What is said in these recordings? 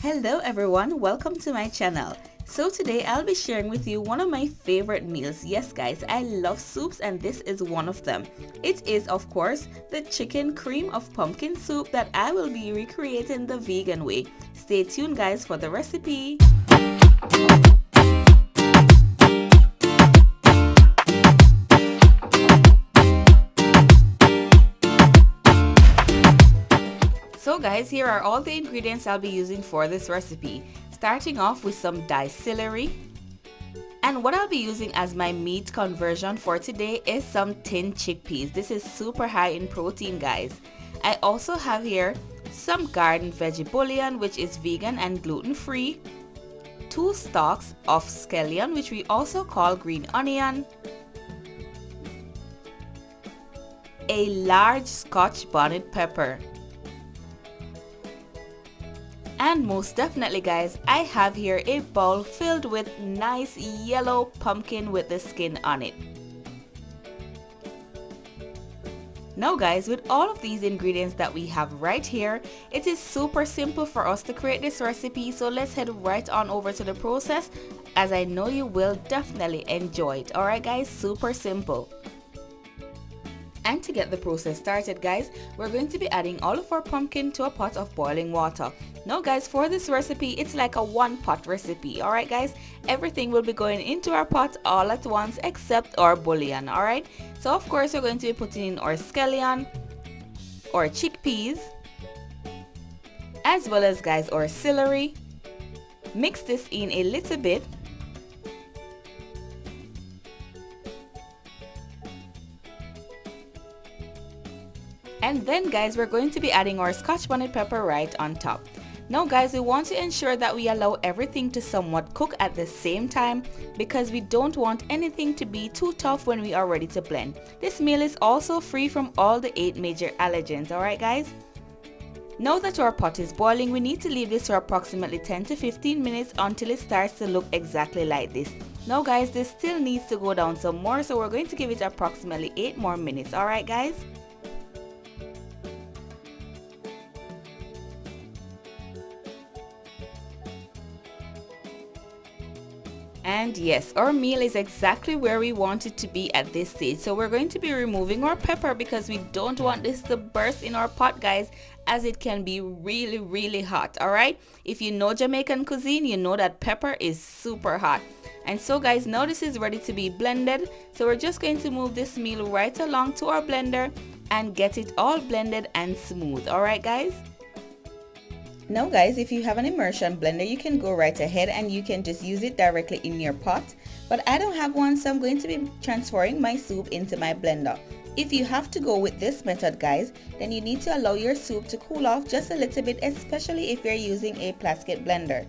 Hello everyone, welcome to my channel. So today I'll be sharing with you one of my favorite meals. Yes guys, I love soups and this is one of them. It is of course the chicken cream of pumpkin soup that I will be recreating the vegan way. Stay tuned guys for the recipe. So guys, here are all the ingredients I'll be using for this recipe. Starting off with some diced celery. And what I'll be using as my meat conversion for today is some tinned chickpeas. This is super high in protein guys. I also have here some garden veggie bullion, which is vegan and gluten-free. 2 stalks of scallion, which we also call green onion. A large scotch bonnet pepper. And most definitely guys, I have here a bowl filled with nice yellow pumpkin with the skin on it. Now guys, with all of these ingredients that we have right here, it is super simple for us to create this recipe, so let's head right on over to the process, as I know you will definitely enjoy it. Alright guys, super simple. And to get the process started guys, we're going to be adding all of our pumpkin to a pot of boiling water. Now guys, for this recipe, it's like a one pot recipe. Alright guys, everything will be going into our pot all at once except our bouillon. Alright, so of course we're going to be putting in our scallion, or chickpeas, as well as guys our celery. Mix this in a little bit. And then guys, we're going to be adding our scotch bonnet pepper right on top. Now guys, we want to ensure that we allow everything to somewhat cook at the same time, because we don't want anything to be too tough when we are ready to blend. This meal is also free from all the 8 major allergens, alright guys? Now that our pot is boiling, we need to leave this for approximately 10 to 15 minutes until it starts to look exactly like this. Now guys, this still needs to go down some more, so we're going to give it approximately 8 more minutes, alright guys? And yes, our meal is exactly where we want it to be at this stage. So we're going to be removing our pepper because we don't want this to burst in our pot guys, as it can be really hot. Alright, if you know Jamaican cuisine, you know that pepper is super hot. And so guys, now this is ready to be blended, so we're just going to move this meal right along to our blender and get it all blended and smooth. Alright guys, now guys, if you have an immersion blender, you can go right ahead and you can just use it directly in your pot, but I don't have one, so I'm going to be transferring my soup into my blender. If you have to go with this method guys, then you need to allow your soup to cool off just a little bit, especially if you're using a plastic blender.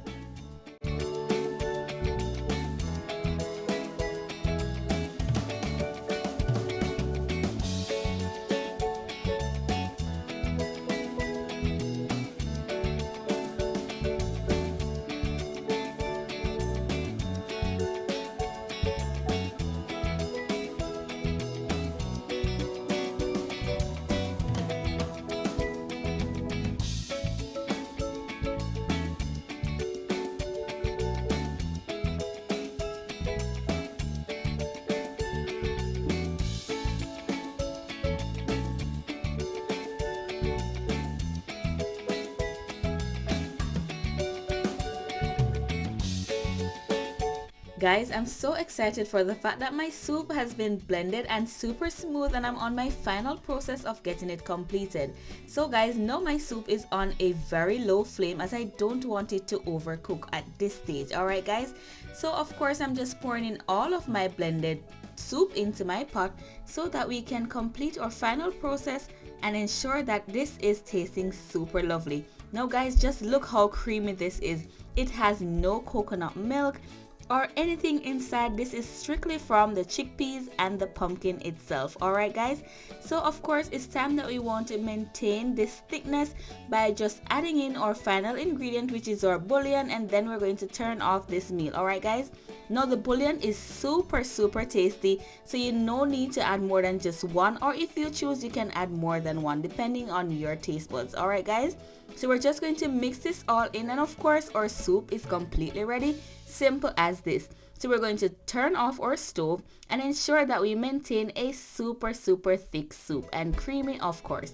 Guys, I'm so excited for the fact that my soup has been blended and super smooth, and I'm on my final process of getting it completed. So guys, now my soup is on a very low flame, as I don't want it to overcook at this stage. Alright guys, so of course I'm just pouring in all of my blended soup into my pot so that we can complete our final process and ensure that this is tasting super lovely. Now guys, just look how creamy this is. It has no coconut milk or anything inside. This is strictly from the chickpeas and the pumpkin itself. Alright guys, so of course it's time that we want to maintain this thickness by just adding in our final ingredient, which is our bouillon, and then we're going to turn off this meal. Alright guys, now the bouillon is super tasty, so you no need to add more than just one, or if you choose you can add more than one depending on your taste buds. Alright guys, So we're just going to mix this all in, and of course our soup is completely ready. Simple as this. So we're going to turn off our stove and ensure that we maintain a super thick soup, and creamy of course.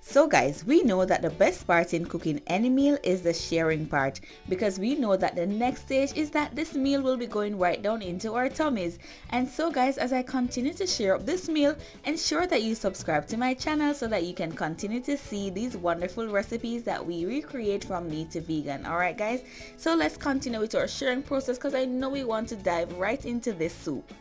So guys, we know that the best part in cooking any meal is the sharing part, because we know that the next stage is that this meal will be going right down into our tummies. And so guys, as I continue to share up this meal, ensure that you subscribe to my channel so that you can continue to see these wonderful recipes that we recreate from meat to vegan. Alright guys, so let's continue with our sharing process, because I know we want to dive right into this soup.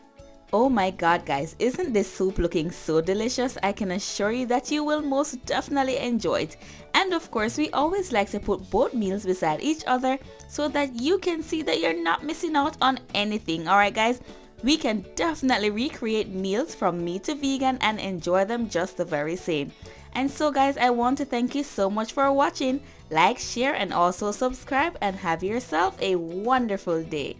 Oh my god guys, isn't this soup looking so delicious? I can assure you that you will most definitely enjoy it. And of course, we always like to put both meals beside each other so that you can see that you're not missing out on anything. Alright guys, we can definitely recreate meals from meat to vegan and enjoy them just the very same. And so guys, I want to thank you so much for watching. Like, share, and also subscribe, and have yourself a wonderful day.